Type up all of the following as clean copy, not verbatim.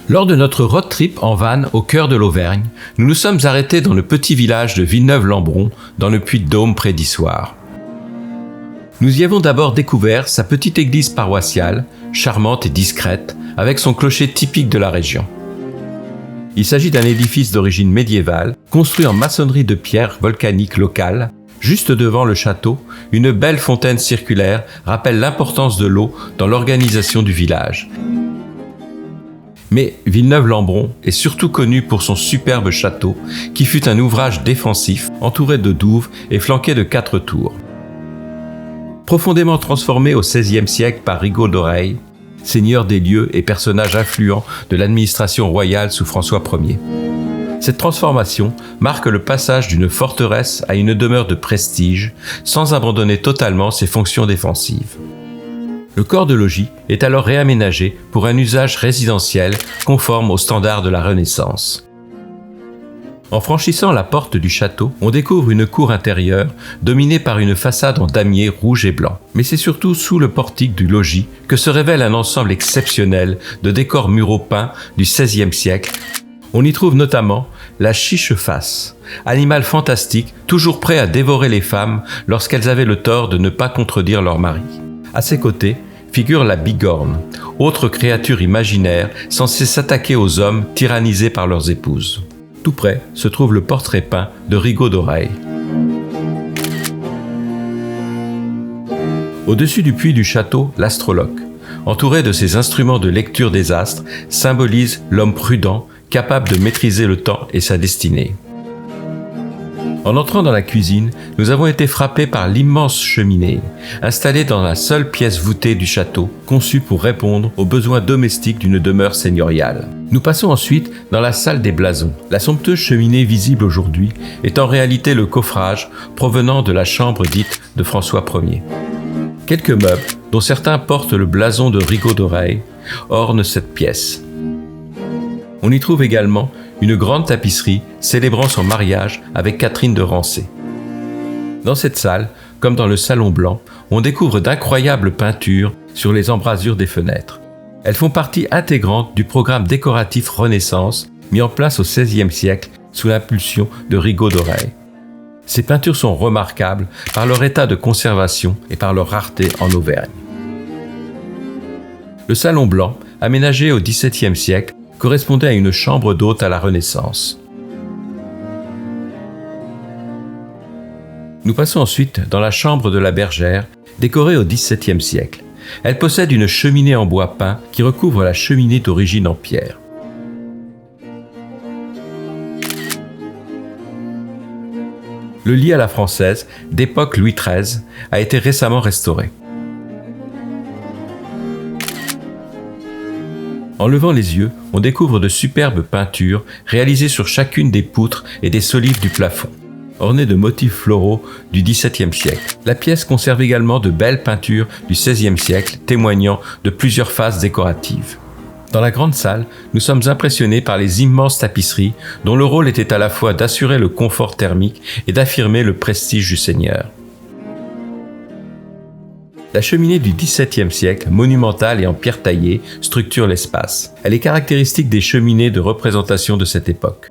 Lors de notre road trip en van au cœur de l'Auvergne, nous nous sommes arrêtés dans le petit village de Villeneuve-Lambron, dans le Puy-de-Dôme près d'Issoire. Nous y avons d'abord découvert sa petite église paroissiale, charmante et discrète, avec son clocher typique de la région. Il s'agit d'un édifice d'origine médiévale, construit en maçonnerie de pierre volcanique locale. Juste devant le château, une belle fontaine circulaire rappelle l'importance de l'eau dans l'organisation du village. Mais Villeneuve-Lambron est surtout connu pour son superbe château, qui fut un ouvrage défensif, entouré de douves et flanqué de 4 tours. Profondément transformé au XVIe siècle par Rigaud d'Oreille, seigneur des lieux et personnage influent de l'administration royale sous François Ier. Cette transformation marque le passage d'une forteresse à une demeure de prestige, sans abandonner totalement ses fonctions défensives. Le corps de logis est alors réaménagé pour un usage résidentiel conforme aux standards de la Renaissance. En franchissant la porte du château, on découvre une cour intérieure dominée par une façade en damier rouge et blanc. Mais c'est surtout sous le portique du logis que se révèle un ensemble exceptionnel de décors muraux peints du XVIe siècle. On y trouve notamment la chiche-face, animal fantastique toujours prêt à dévorer les femmes lorsqu'elles avaient le tort de ne pas contredire leur mari. À ses côtés figure la bigorne, autre créature imaginaire censée s'attaquer aux hommes tyrannisés par leurs épouses. Tout près se trouve le portrait peint de Rigaud d'Oreille. Au-dessus du puits du château, l'astrologue, entouré de ses instruments de lecture des astres, symbolise l'homme prudent, capable de maîtriser le temps et sa destinée. En entrant dans la cuisine, nous avons été frappés par l'immense cheminée, installée dans la seule pièce voûtée du château, conçue pour répondre aux besoins domestiques d'une demeure seigneuriale. Nous passons ensuite dans la salle des blasons. La somptueuse cheminée visible aujourd'hui est en réalité le coffrage provenant de la chambre dite de François Ier. Quelques meubles, dont certains portent le blason de Rigaud d'Oreille, ornent cette pièce. On y trouve également une grande tapisserie célébrant son mariage avec Catherine de Rancé. Dans cette salle, comme dans le salon blanc, on découvre d'incroyables peintures sur les embrasures des fenêtres. Elles font partie intégrante du programme décoratif Renaissance mis en place au XVIe siècle sous l'impulsion de Rigaud d'Oreille. Ces peintures sont remarquables par leur état de conservation et par leur rareté en Auvergne. Le salon blanc, aménagé au XVIIe siècle, correspondait à une chambre d'hôte à la Renaissance. Nous passons ensuite dans la chambre de la bergère, décorée au XVIIe siècle. Elle possède une cheminée en bois peint qui recouvre la cheminée d'origine en pierre. Le lit à la française, d'époque Louis XIII, a été récemment restauré. En levant les yeux, on découvre de superbes peintures réalisées sur chacune des poutres et des solives du plafond, ornées de motifs floraux du XVIIe siècle. La pièce conserve également de belles peintures du XVIe siècle, témoignant de plusieurs phases décoratives. Dans la grande salle, nous sommes impressionnés par les immenses tapisseries dont le rôle était à la fois d'assurer le confort thermique et d'affirmer le prestige du seigneur. La cheminée du XVIIe siècle, monumentale et en pierre taillée, structure l'espace. Elle est caractéristique des cheminées de représentation de cette époque.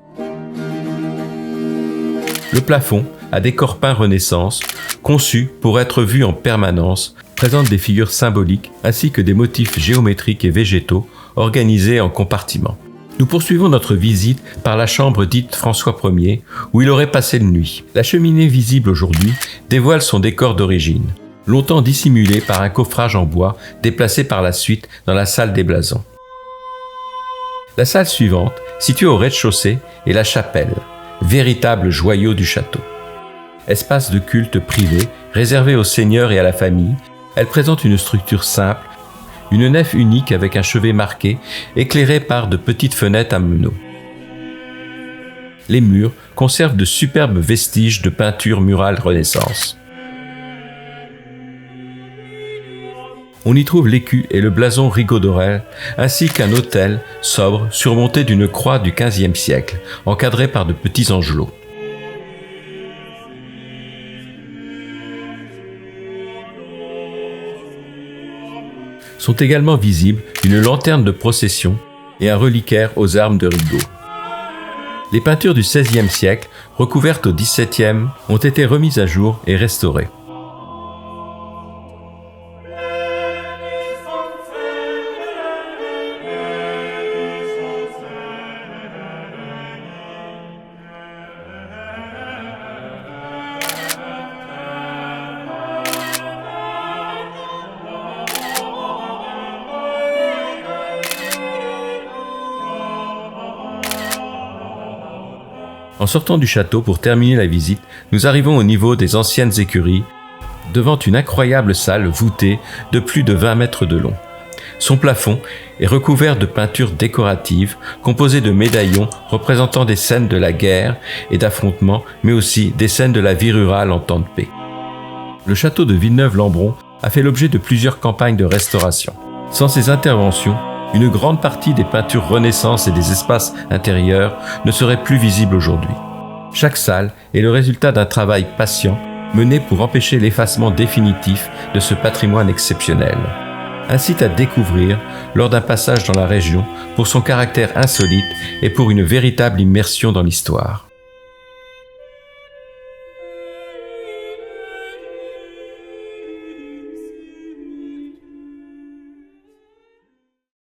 Le plafond, à décor peint Renaissance, conçu pour être vu en permanence, présente des figures symboliques ainsi que des motifs géométriques et végétaux organisés en compartiments. Nous poursuivons notre visite par la chambre dite François Ier, où il aurait passé la nuit. La cheminée visible aujourd'hui dévoile son décor d'origine, longtemps dissimulé par un coffrage en bois déplacé par la suite dans la salle des blasons. La salle suivante, située au rez-de-chaussée, est la chapelle, véritable joyau du château. Espace de culte privé, réservé aux seigneurs et à la famille, elle présente une structure simple, une nef unique avec un chevet marqué, éclairée par de petites fenêtres à meneaux. Les murs conservent de superbes vestiges de peinture murale Renaissance. On y trouve l'écu et le blason Rigaud d'Oreille, ainsi qu'un autel sobre surmonté d'une croix du XVe siècle, encadré par de petits angelots. Sont également visibles une lanterne de procession et un reliquaire aux armes de Rigaud. Les peintures du XVIe siècle, recouvertes au XVIIe, ont été remises à jour et restaurées. En sortant du château pour terminer la visite, nous arrivons au niveau des anciennes écuries, devant une incroyable salle voûtée de plus de 20 mètres de long. Son plafond est recouvert de peintures décoratives, composées de médaillons représentant des scènes de la guerre et d'affrontements, mais aussi des scènes de la vie rurale en temps de paix. Le château de Villeneuve-Lambron a fait l'objet de plusieurs campagnes de restauration. Sans ces interventions, une grande partie des peintures Renaissance et des espaces intérieurs ne seraient plus visibles aujourd'hui. Chaque salle est le résultat d'un travail patient mené pour empêcher l'effacement définitif de ce patrimoine exceptionnel. Un site à découvrir lors d'un passage dans la région pour son caractère insolite et pour une véritable immersion dans l'histoire.